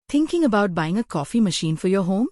Thinking about buying a coffee machine for your home?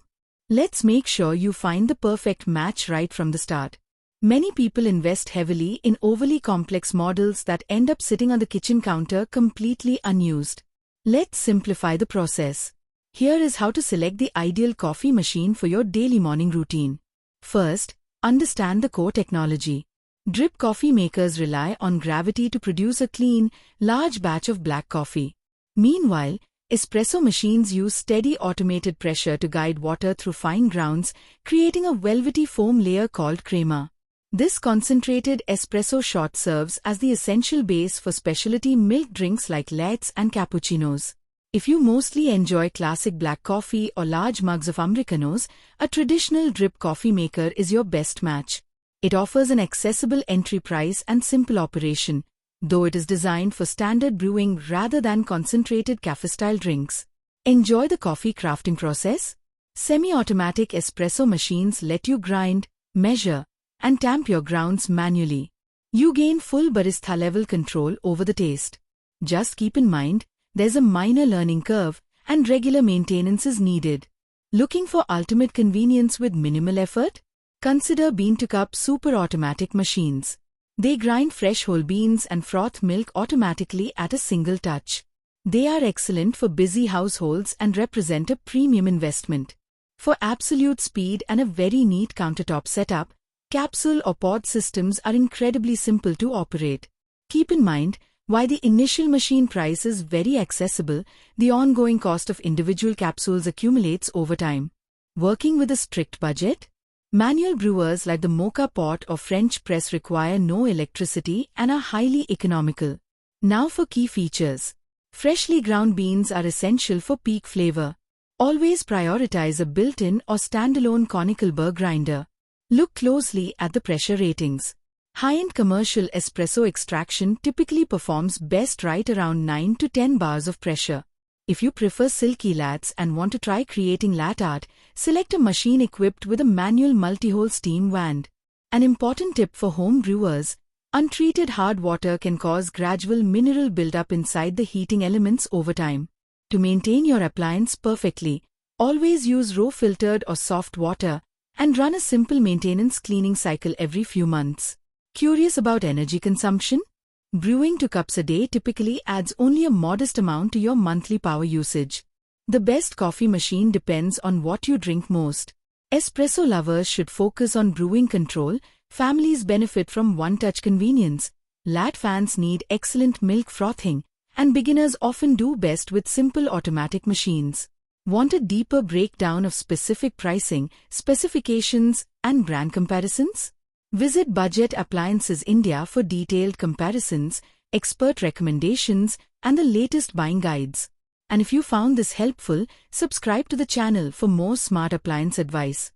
Let's make sure you find the perfect match right from the start. Many people invest heavily in overly complex models that end up sitting on the kitchen counter completely unused. Let's simplify the process. Here is how to select the ideal coffee machine for your daily morning routine. First, understand the core technology. Drip coffee makers rely on gravity to produce a clean, large batch of black coffee. Meanwhile, espresso machines use steady automated pressure to guide water through fine grounds, creating a velvety foam layer called crema. This concentrated espresso shot serves as the essential base for specialty milk drinks like lattes and cappuccinos. If you mostly enjoy classic black coffee or large mugs of Americanos, a traditional drip coffee maker is your best match. It offers an accessible entry price and simple operation, though it is designed for standard brewing rather than concentrated cafe-style drinks. Enjoy the coffee crafting process? Semi-automatic espresso machines let you grind, measure, and tamp your grounds manually. You gain full barista-level control over the taste. Just keep in mind, there's a minor learning curve, and regular maintenance is needed. Looking for ultimate convenience with minimal effort? Consider bean-to-cup super automatic machines. They grind fresh whole beans and froth milk automatically at a single touch. They are excellent for busy households and represent a premium investment. For absolute speed and a very neat countertop setup, capsule or pod systems are incredibly simple to operate. Keep in mind, while the initial machine price is very accessible, the ongoing cost of individual capsules accumulates over time. Working with a strict budget? Manual brewers like the mocha pot or French press require no electricity and are highly economical. Now for key features. Freshly ground beans are essential for peak flavor. Always prioritize a built-in or standalone conical burr grinder. Look closely at the pressure ratings. High-end commercial espresso extraction typically performs best right around 9 to 10 bars of pressure. If you prefer silky lattes and want to try creating latte art, select a machine equipped with a manual multi-hole steam wand. An important tip for home brewers: untreated hard water can cause gradual mineral buildup inside the heating elements over time. To maintain your appliance perfectly, always use raw filtered or soft water and run a simple maintenance cleaning cycle every few months. Curious about energy consumption? Brewing 2 cups a day typically adds only a modest amount to your monthly power usage. The best coffee machine depends on what you drink most. Espresso lovers should focus on brewing control, families benefit from one-touch convenience, latte fans need excellent milk frothing, and beginners often do best with simple automatic machines. Want a deeper breakdown of specific pricing, specifications, and brand comparisons? Visit Budget Appliances India for detailed comparisons, expert recommendations, and the latest buying guides. And if you found this helpful, subscribe to the channel for more smart appliance advice.